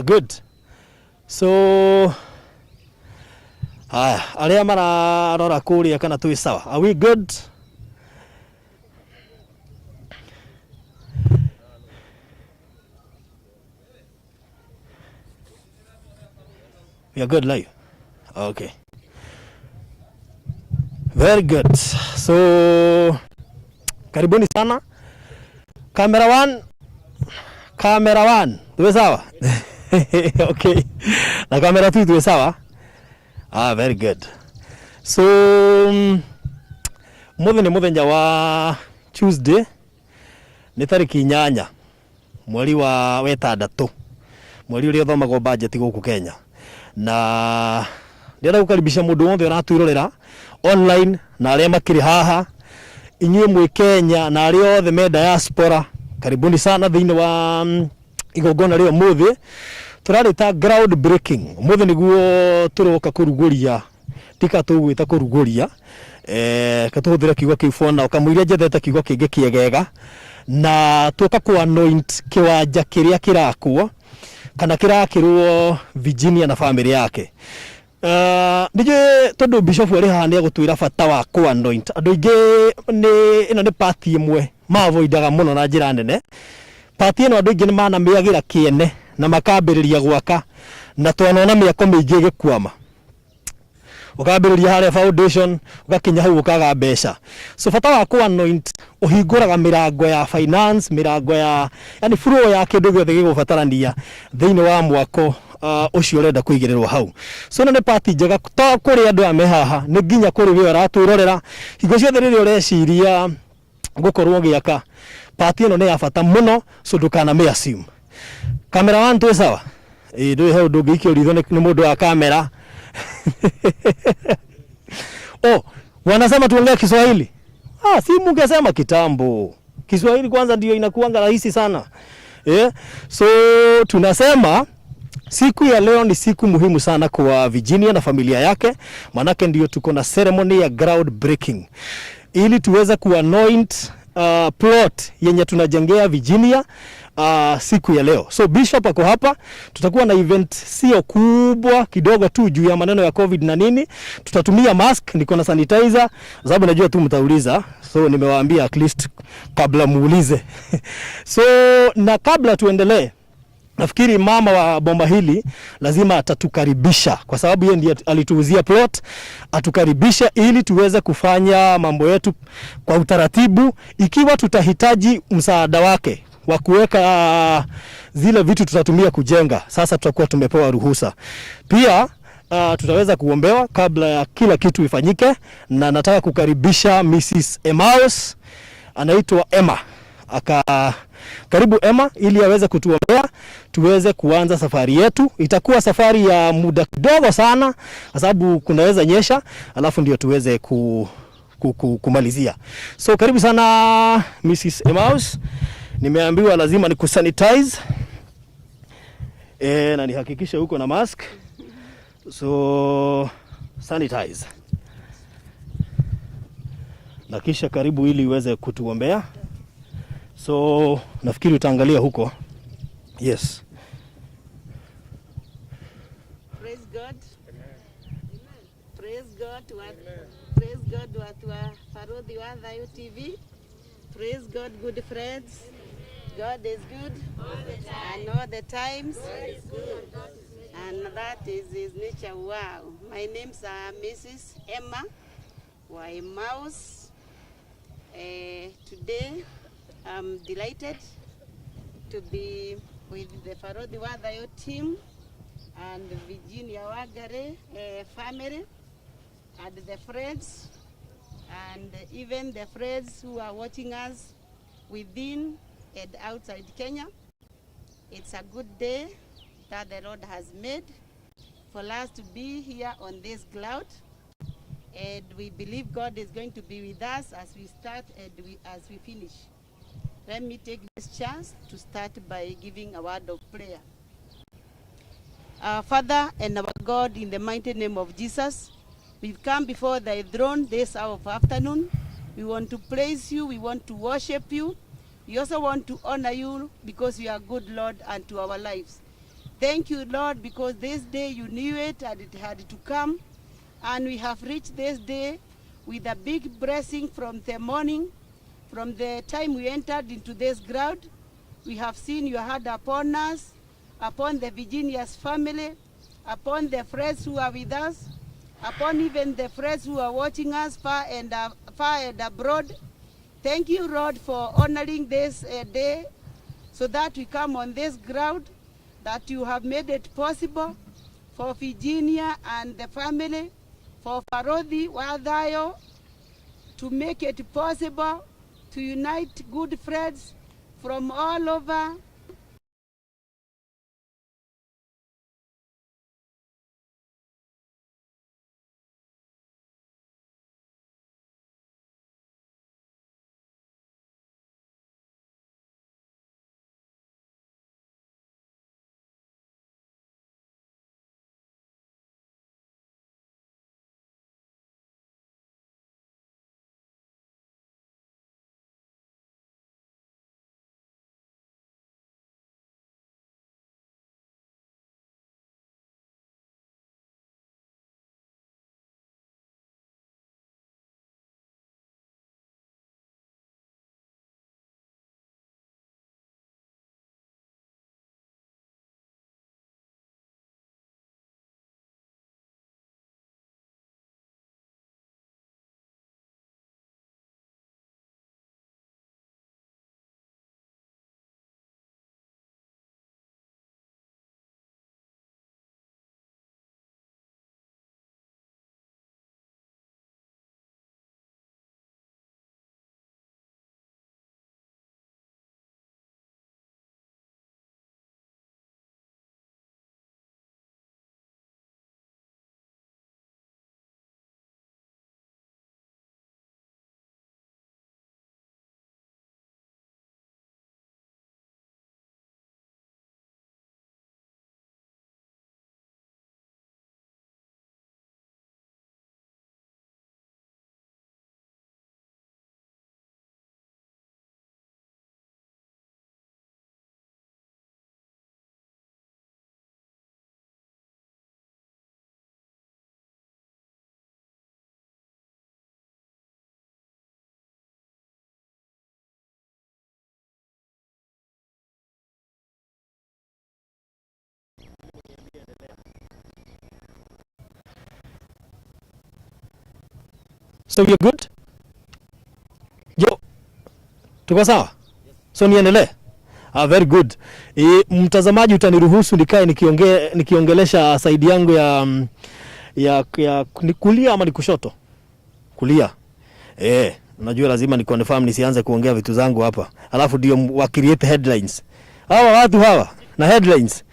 Good. So aria mararora kuria kana tui sawa? Are we good? We are good live. Okay. Very good. So karibuni sana. Camera 1. Tuwe sawa? Okay. Na camera 2 tuwe sawa? Very good. So muthenya wa Tuesday ni tariki 8 mweri wa wetandatu, mweri uria thomagwo budget guku Kenya. Na ndĩrenda gũkaribisha mũndũ wothe ũratwĩrorera online na arĩa makĩrĩ haha, inyuĩ mwĩ Kenya na arĩa othe me diaspora, karibuni sana thĩinĩ wa igongona rĩo mũthĩ tũrarĩta ground breaking. Mũthĩ nĩguo tũroka kũrugũria, tika tũgwĩta kũrugũria, katũhũthĩra kiugo kĩu fona ũkamũiria njethete kiugo kĩngĩ kĩegega, na tuoka ku anoint kĩwanja kĩrĩa kĩrakwo kana kĩrakĩrwo Virginia na family yake. Nije tondu bishop ari haha ni agutwira bata wa ku anoint. Andu ingi ino ni party imwe mavoidaga muno na njira nene. Party ino andu ingi ni mana miagira kiene na makambiriria gwaka na twanona miako miingi gikwama. Ukambiriria haria foundation ugakinya hau ukaga mbeca. So bata wa ku anoint uhinguraga mirango ya finance, mirango ya yani flow ya kindu giothe gigubatarania thiini wa mwako ucio urenda kuigirirwo hau. So na ni party njega to kuri andu ame haha ni nginya kuri we aratwirorera hingo ciothe riri ureciria gukorwo giaka. Party ino ni ya bata muno, so ndukana me assume. Camera 1 tu sawa? Ndio hau ndungikio ritho ni mundu wa kamera. Wanasema tuongea Kiswahili. Si mungesema kitambo. Kiswahili kwanza ndio inakuanga rahisi sana. So tunasema siku ya leo ni siku muhimu sana kwa Virginia na familia yake, manake ndio tuko na ceremony ya ground breaking ili tuweze kuanoint plot yenye tunajengea Virginia siku ya leo. So bishop ako hapa, tutakuwa na event sio kubwa, kidogo tu juu ya maneno ya COVID na nini. Tutatumia mask, niko na sanitizer, sababu najua tu mtauliza. So nimewaambia at least kabla muulize. So na kabla tuendelee, nafikiri mama wa bomba hili lazima atatukaribisha kwa sababu yeye ndiye alituuzia plot, atukaribisha ili tuweze kufanya mambo yetu kwa utaratibu. Ikiwa tutahitaji msaada wake wa kuweka zile vitu tutatumia kujenga, sasa tutakuwa tumepewa ruhusa. Pia tutaweza kuombewa kabla ya kila kitu ifanyike, na nataka kukaribisha Mrs. Emmaus, anaitwa Emma. Karibu Emma ili aweze kutuombea tuweze kuanza safari yetu. Itakuwa safari ya muda kidogo sana kwa sababu kunaweza nyesha, alafu ndio tuweze kumalizia. So karibu sana Mrs. Emmaus. Nimeambiwa lazima nikusanitize. Na nihakikishe uko na mask. So sanitize. Na kisha karibu ili uweze kutuombea. So nafikiri utaangalia huko. Yes. Praise God. Praise God. Praise God watu wa Baruthi wa Thayu TV. Praise God, good friends. God is good all the time. And all the times. God is good. And that is his nature. Wow. My name's Mrs. Emma Emmaus. Today I'm delighted to be with the Baruthi wa Thayu team and Virginia Wagare family and the friends and even the friends who are watching us within and outside Kenya. It's a good day that the Lord has made for us to be here on this cloud, and we believe God is going to be with us as we start and as we finish. Let me take this chance to start by giving a word of prayer. Our Father and our God, in the mighty name of Jesus, we've come before thy throne this hour of afternoon. We want to praise you, we want to worship you, We also want to honor you because you are good, Lord, unto our lives. Thank you, Lord, because this day you knew it and it had to come. And we have reached this day with a big blessing from the morning, from the time we entered into this ground. We have seen your hand upon us, upon the Virginia's family, upon the friends who are with us, upon even the friends who are watching us far and abroad. Thank you, Lord, for honoring this day so that we come on this ground, that you have made it possible for Virginia and the family, for Baruthi, Thayu, to make it possible to unite good friends from all over. So you're good? Yo, tuko sawa? So niendelee? Very good. Mtazamaji utaniruhusu nikae nikiongelesha side yangu ya ni kulia ama ni kushoto? Kulia. Unajua lazima ni confirm nisianze kuongea vitu zangu hapa. Alafu ndio wa create headlines. Hawa watu hawa na headlines.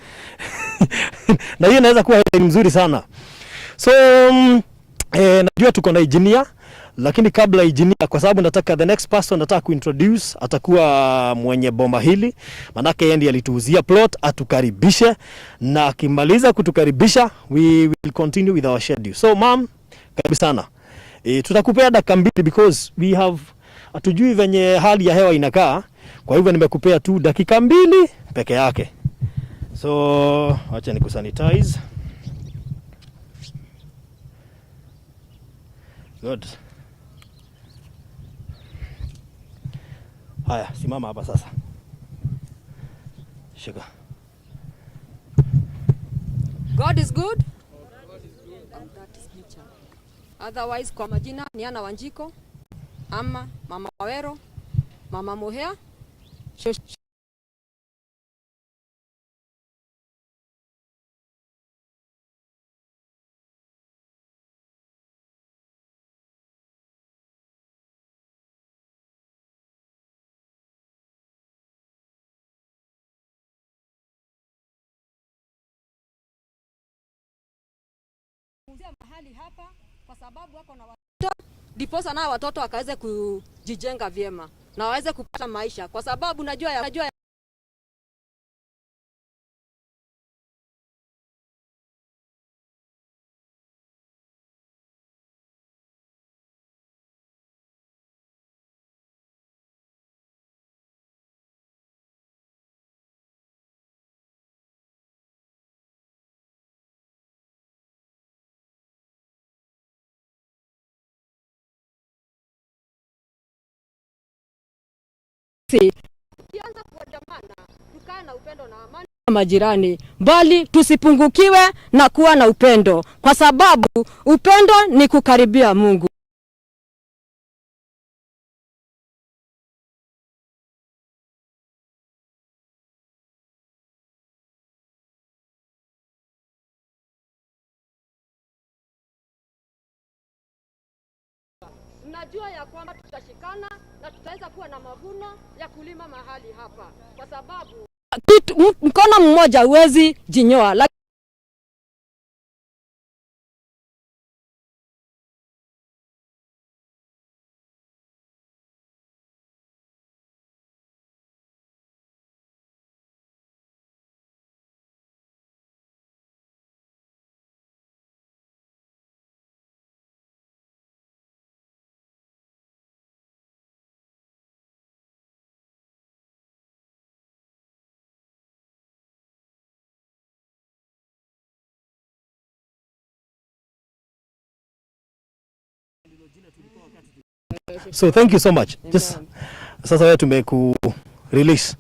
Na hiyo inaweza kuwa headline nzuri sana. So najua tuko na engineer, lakini kabla engineer, kwa sababu nataka the next person nataka kuintroduce atakuwa mwenye boma hili, manake yeye ndiye alituuzia plot, atukaribishe, na akimaliza kutukaribisha we will continue with our schedule. So ma'am, karibu sana. Tutakupea dakika mbili because we have hatujui venye hali ya hewa inakaa, kwa hivyo nimekupea tu dakika mbili peke yake. So acha nikusanitize. Good. Haya, simama hapa sasa. Shika. God is good. And that is nature. Otherwise, kwa majina ni Ana Wanjiko ama Mama Wawero, Mama Muhea. Mahali hapa kwa sababu wako na watoto, diposa na watoto wakaweze kujijenga vyema na waweze kupata maisha, kwa sababu najua sisi tukianza kuandamana tukae na upendo na amani majirani, bali tusipungukiwe na kuwa na upendo, kwa sababu upendo ni kukaribia Mungu. Najua ya kwamba tutashikana na tutaweza kuwa na mavuno ya kulima mahali hapa, kwa sababu mkono mmoja huwezi jinyoa. So thank you so much. Just sasa wewe tumeku release.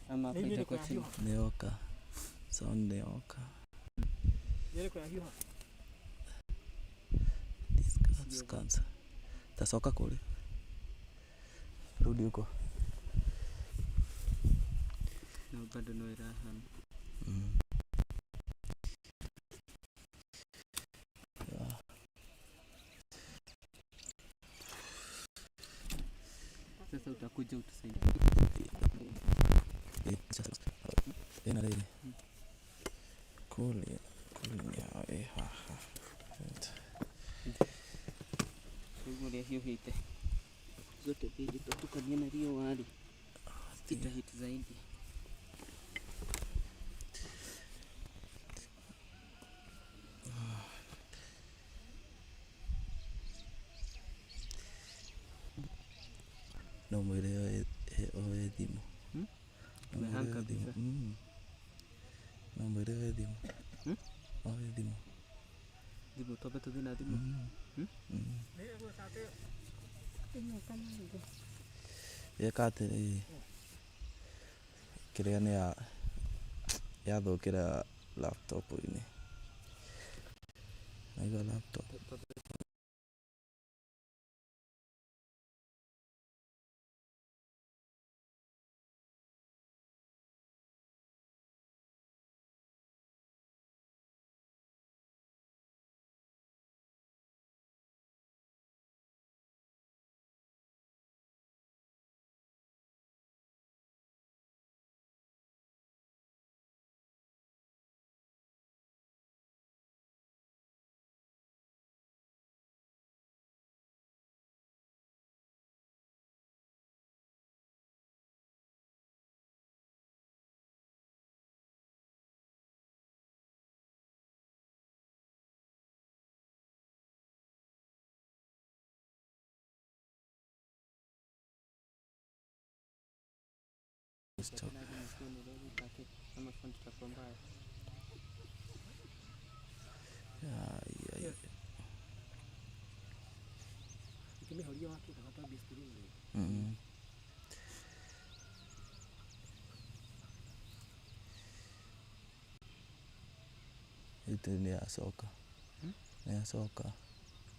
Ama kwa chini. Neoka. Sound neoka. Discuss. Tasoka kule. Rudi huko. Na bado no raha. Sasa utakuja utusaidie. Ena rede. Kule ya ha. Kule hiyo hite. Zote pili tutukania na rio wali. Kita hit zaidi. No mwele oe dimo. Tumehanga kabisa. No mwele oe dimo. Oe dimo. Dimo tobe to dina dimo. Ye kate kiria ni ya thukira laptop ini. Aiga laptop. stop. Yeah. Itu ni ya soka. Ni ya soka.